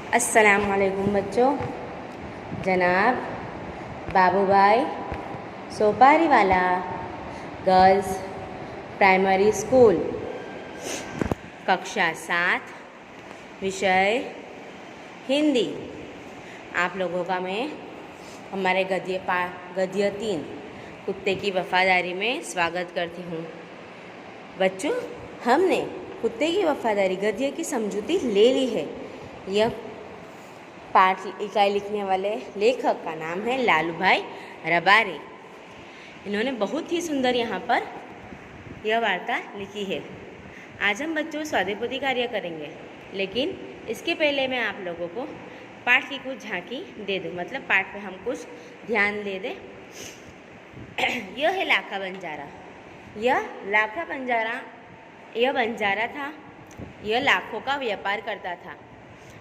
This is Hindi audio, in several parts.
अस्सलामुअलैकुम बच्चों। जनाब बाबूभाई सोपारी वाला गर्ल्स प्राइमरी स्कूल, कक्षा 7, विषय हिंदी। आप लोगों का मैं हमारे गद्य 3 कुत्ते की वफादारी में स्वागत करती हूँ। बच्चों, हमने कुत्ते की वफादारी गद्य की समझूती ले ली है। यह पाठ इकाई लिखने वाले लेखक का नाम है लालू भाई रबारी। इन्होंने बहुत ही सुंदर यहाँ पर यह वार्ता लिखी है। आज हम बच्चों स्वाध्याय कार्य करेंगे, लेकिन इसके पहले मैं आप लोगों को पाठ की कुछ झांकी दे दूँ, मतलब पाठ पे हम कुछ ध्यान दे दें। यह है लाखा बंजारा। यह बंजारा था। यह लाखों का व्यापार करता था।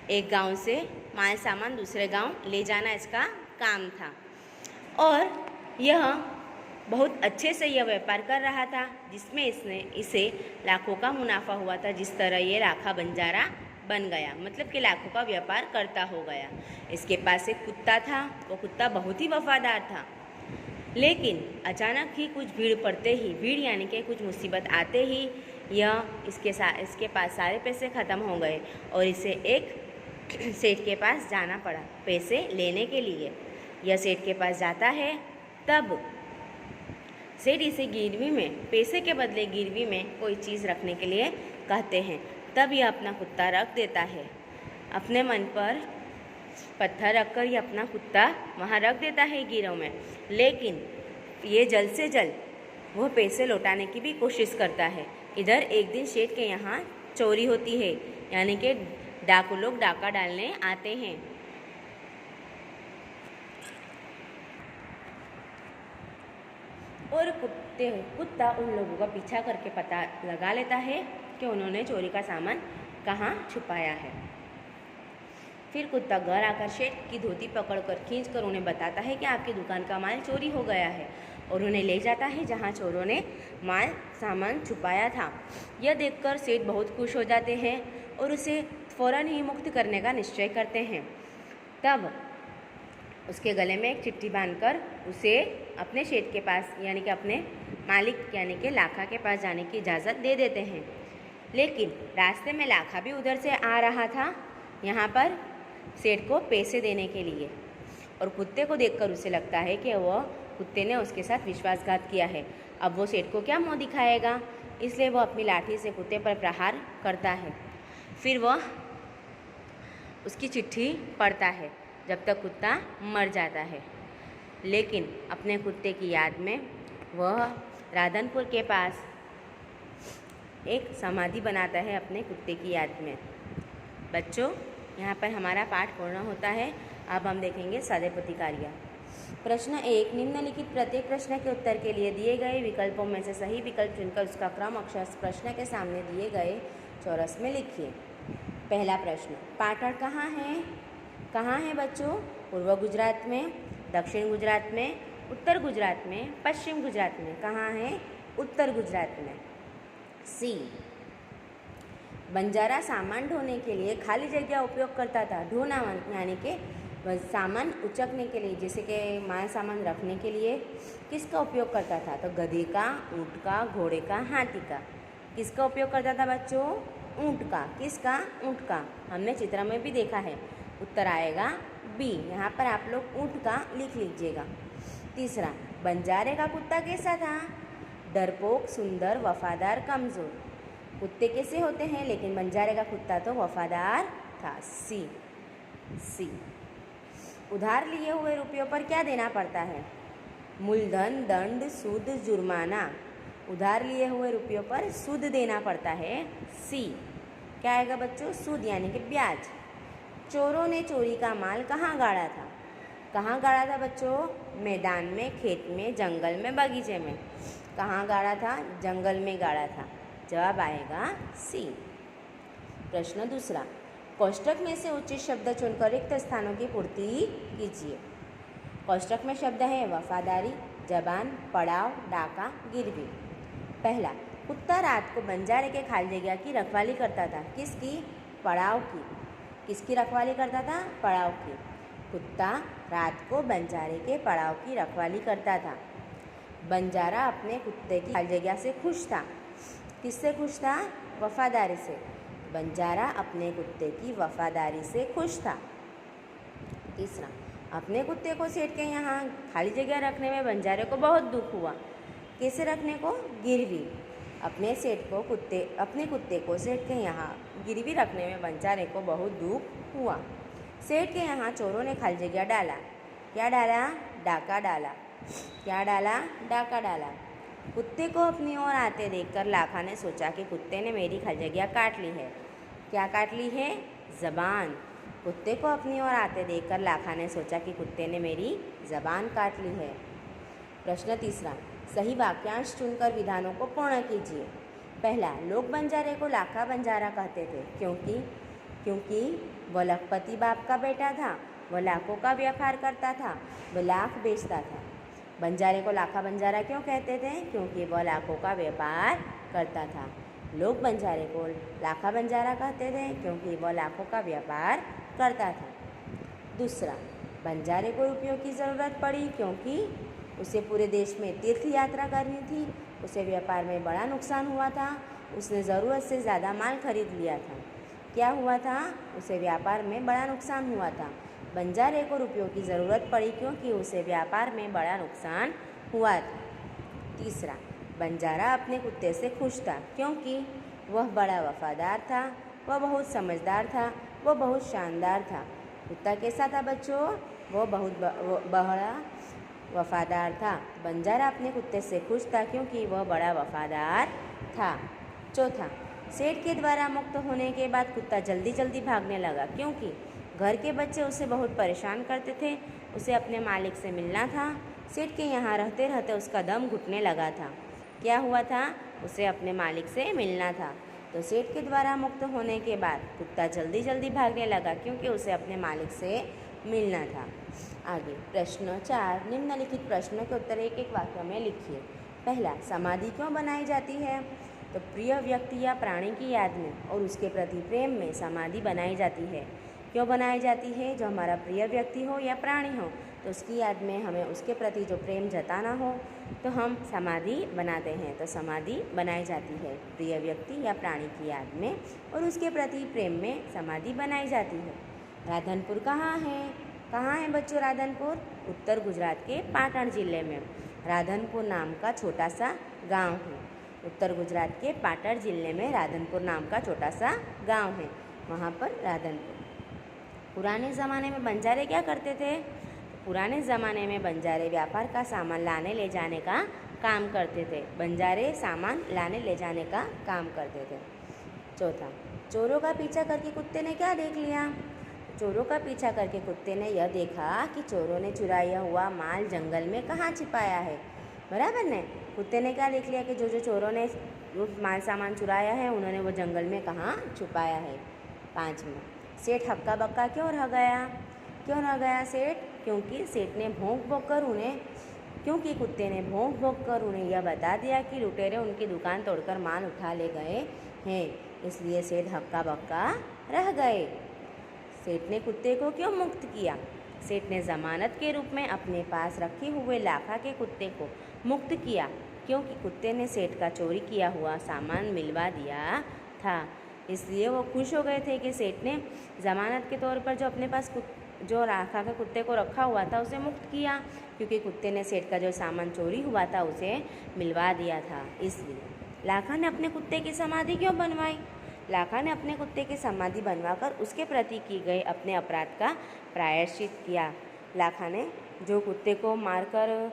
एक गांव से माल सामान दूसरे गांव ले जाना इसका काम था, और यह बहुत अच्छे से यह व्यापार कर रहा था, जिसमें इसे लाखों का मुनाफा हुआ था। जिस तरह ये लाखा बंजारा बन गया, मतलब कि लाखों का व्यापार करता हो गया। इसके पास एक कुत्ता था। वो कुत्ता बहुत ही वफादार था, लेकिन अचानक ही कुछ भीड़ यानी कि कुछ मुसीबत आते ही इसके पास सारे पैसे ख़त्म हो गए और इसे एक सेठ के पास जाना पड़ा पैसे लेने के लिए। यह सेठ के पास जाता है, तब सेठ इसे गिरवी में पैसे के बदले गिरवी में कोई चीज़ रखने के लिए कहते हैं। तब यह अपना कुत्ता रख देता है। अपने मन पर पत्थर रखकर यह अपना कुत्ता वहाँ रख देता है गिरोह में, लेकिन ये जल्द से जल्द वह पैसे लौटाने की भी कोशिश करता है। इधर एक दिन सेठ के यहाँ चोरी होती है, यानी कि डाकू लोग डाका डालने आते हैं। और कुत्ता उन लोगों का पीछा करके पता लगा लेता है कि उन्होंने चोरी का सामान कहाँ छुपाया है। फिर कुत्ता घर आकर सेठ की धोती पकड़कर खींचकर उन्हें बताता है कि आपकी दुकान का माल चोरी हो गया है, और उन्हें ले जाता है जहाँ चोरों ने माल सामान छुपाया था। यह देखकर सेठ बहुत खुश हो जाते हैं और उसे फ़ौरन ही मुक्त करने का निश्चय करते हैं। तब उसके गले में एक चिट्ठी बांधकर उसे अपने सेठ के पास यानी कि अपने मालिक यानी कि लाखा के पास जाने की इजाज़त दे देते हैं। लेकिन रास्ते में लाखा भी उधर से आ रहा था, यहाँ पर सेठ को पैसे देने के लिए, और कुत्ते को देखकर उसे लगता है कि कुत्ते ने उसके साथ विश्वासघात किया है। अब वो सेठ को क्या मुँह दिखाएगा, इसलिए वह अपनी लाठी से कुत्ते पर प्रहार करता है। फिर वह उसकी चिट्ठी पढ़ता है जब तक कुत्ता मर जाता है। लेकिन अपने कुत्ते की याद में वह राधनपुर के पास एक समाधि बनाता है अपने कुत्ते की याद में। बच्चों, यहाँ पर हमारा पाठ पूर्ण होता है। अब हम देखेंगे स्वाध्याय कार्य। प्रश्न 1, निम्नलिखित प्रत्येक प्रश्न के उत्तर के लिए दिए गए विकल्पों में से सही विकल्प चुनकर उसका क्रम अक्षर प्रश्न के सामने दिए गए चौरस में लिखिए। पहला प्रश्न, पाटण कहाँ है बच्चों? पूर्व गुजरात में, दक्षिण गुजरात में, उत्तर गुजरात में, पश्चिम गुजरात में। कहाँ है? उत्तर गुजरात में। सी, बंजारा सामान ढोने के लिए खाली जगह उपयोग करता था। ढोना यानी कि सामान उचकने के लिए, जैसे कि माल सामान रखने के लिए किसका उपयोग करता था? तो गधे का, ऊँट का, घोड़े का, हाथी का। किसका उपयोग करता था बच्चों? ऊँट का। किसका? ऊँट का। हमने चित्र में भी देखा है। उत्तर आएगा बी। यहाँ पर आप लोग ऊँट का लिख लीजिएगा। तीसरा, बंजारे का कुत्ता कैसा था? डरपोक, सुंदर, वफादार, कमज़ोर। कुत्ते कैसे होते हैं, लेकिन बंजारे का कुत्ता तो वफादार था। सी। उधार लिए हुए रुपयों पर क्या देना पड़ता है? मूलधन, दंड, सूद, जुर्माना। उधार लिए हुए रुपयों पर सूद देना पड़ता है। सी। क्या आएगा बच्चों? सूद यानी कि ब्याज। चोरों ने चोरी का माल कहाँ गाड़ा था? कहाँ गाड़ा था बच्चों? मैदान में, खेत में, जंगल में, बगीचे में। कहाँ गाड़ा था? जंगल में गाड़ा था। जवाब आएगा सी। प्रश्न दूसरा, कोष्ठक में से उचित शब्द चुनकर रिक्त स्थानों की पूर्ति कीजिए। कोष्ठक में शब्द है वफादारी, जबान, पड़ाव, डाका, गिरवी। पहला, कुत्ता रात को बंजारे के खाली जगह की रखवाली करता था। किसकी? पड़ाव की। किसकी रखवाली करता था? पड़ाव की। कुत्ता रात को बंजारे के पड़ाव की रखवाली करता था। बंजारा अपने कुत्ते की खाली जगह से खुश था। किससे खुश था? वफादारी से। बंजारा अपने कुत्ते की वफादारी से खुश था। तीसरा, अपने कुत्ते को सेठ के यहाँ खाली जगह रखने में बंजारे को बहुत दुख हुआ। कैसे रखने को? गिरवी। अपने कुत्ते को सेठ के यहाँ गिरवी रखने में बंजारे को बहुत दुख हुआ। सेठ के यहाँ चोरों ने खाली जगह डाला। क्या डाला? डाका डाला। क्या डाला? डाका डाला। कुत्ते को अपनी ओर आते देखकर लाखा ने सोचा कि कुत्ते ने मेरी खाली जगह काट ली है। क्या काट ली है? ज़बान। कुत्ते को अपनी ओर आते देखकर लाखा ने सोचा कि कुत्ते ने मेरी ज़बान काट ली है। प्रश्न तीसरा, सही वाक्यांश चुनकर विधानों को पूर्ण कीजिए। पहला, लोग बंजारे को लाखा बंजारा कहते थे क्योंकि वह लखपति बाप का बेटा था। वह लाखों का व्यापार करता था। वह लाख बेचता था। बंजारे को लाखा बंजारा क्यों कहते थे? क्योंकि वह लाखों का व्यापार करता था। लोग बंजारे को लाखा बंजारा कहते थे क्योंकि वह लाखों का व्यापार करता था। दूसरा, बंजारे को रुपयों की ज़रूरत पड़ी क्योंकि उसे पूरे देश में तीर्थ यात्रा करनी थी। उसे व्यापार में बड़ा नुकसान हुआ था। उसने ज़रूरत से ज़्यादा माल खरीद लिया था। क्या हुआ था? उसे व्यापार में बड़ा नुकसान हुआ था। बंजारे को रुपयों की ज़रूरत पड़ी क्योंकि उसे व्यापार में बड़ा नुकसान हुआ था। तीसरा, बंजारा अपने कुत्ते से खुश था क्योंकि वह बड़ा वफादार था। वह बहुत समझदार था। वह बहुत शानदार था। कुत्ता कैसा था बच्चों? वह बहुत बड़ा वफादार था। बंजारा अपने कुत्ते से खुश था क्योंकि वह बड़ा वफादार था। चौथा, सेठ के द्वारा मुक्त होने के बाद कुत्ता जल्दी जल्दी भागने लगा क्योंकि घर के बच्चे उसे बहुत परेशान करते थे। उसे अपने मालिक से मिलना था। सेठ के यहाँ रहते रहते उसका दम घुटने लगा था। क्या हुआ था? उसे अपने मालिक से मिलना था। तो सेठ के द्वारा मुक्त होने के बाद कुत्ता जल्दी जल्दी भागने लगा क्योंकि उसे अपने मालिक से मिलना था। आगे प्रश्न 4, निम्नलिखित प्रश्नों के उत्तर एक एक वाक्य में लिखिए। पहला, समाधि क्यों बनाई जाती है? तो प्रिय व्यक्ति या प्राणी की याद में और उसके प्रति प्रेम में समाधि बनाई जाती है। क्यों बनाई जाती है? जो हमारा प्रिय व्यक्ति हो या प्राणी हो तो उसकी याद में हमें उसके प्रति जो प्रेम जताना हो तो हम समाधि बनाते हैं। तो समाधि बनाई जाती है प्रिय व्यक्ति या प्राणी की याद में और उसके प्रति प्रेम में समाधि बनाई जाती है। राधनपुर कहाँ है? कहाँ है बच्चों राधनपुर? उत्तर गुजरात के पाटण जिले में राधनपुर नाम का छोटा सा गांव है। उत्तर गुजरात के पाटण जिले में राधनपुर नाम का छोटा सा गांव है, वहाँ पर राधनपुर। पुराने ज़माने में बंजारे क्या करते थे? पुराने ज़माने में बंजारे व्यापार का सामान लाने ले जाने का काम करते थे। बंजारे सामान लाने ले जाने का काम करते थे। चौथा, चोरों का पीछा करके कुत्ते ने क्या देख लिया? चोरों का पीछा करके कुत्ते ने यह देखा कि चोरों ने चुराया हुआ माल जंगल में कहाँ छिपाया है। बराबर ने? कुत्ते ने क्या देख लिया कि जो चोरों ने माल सामान चुराया है उन्होंने वो जंगल में कहाँ छुपाया है। 5वां, सेठ हक्का बक्का क्यों रह गया? क्यों रह गया सेठ? क्योंकि कुत्ते ने भौंक कर उन्हें यह बता दिया कि लुटेरे उनकी दुकान तोड़कर माल उठा ले गए हैं, इसलिए सेठ हक्का बक्का रह गए। सेठ ने कुत्ते को क्यों मुक्त किया? सेठ ने ज़मानत के रूप में अपने पास रखे हुए लाखा के कुत्ते को मुक्त किया क्योंकि कुत्ते ने सेठ का चोरी किया हुआ सामान मिलवा दिया था। इसलिए वो खुश हो गए थे कि सेठ ने ज़मानत के तौर पर जो अपने पास जो लाखा के कुत्ते को रखा हुआ था उसे मुक्त किया क्योंकि कुत्ते ने सेठ का जो सामान चोरी हुआ था उसे मिलवा दिया था। इसलिए लाखा ने अपने कुत्ते की समाधि क्यों बनवाई? लाखा ने अपने कुत्ते की समाधि बनवाकर उसके प्रति की गए अपने अपराध का प्रायश्चित किया। लाखा ने जो कुत्ते को मारकर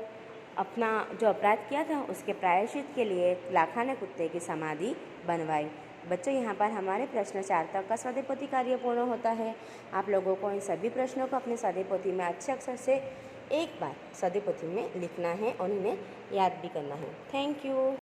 अपना जो अपराध किया था उसके प्रायश्चित के लिए लाखा ने कुत्ते की समाधि बनवाई। बच्चों, यहाँ पर हमारे प्रश्न 4 तक का स्वाध्याय पोथी कार्य पूर्ण होता है। आप लोगों को इन सभी प्रश्नों को अपने स्वाध्याय पोथी में अच्छे अक्षर से एक बार स्वाध्याय पोथी में लिखना है और इन्हें याद भी करना है। Thank you.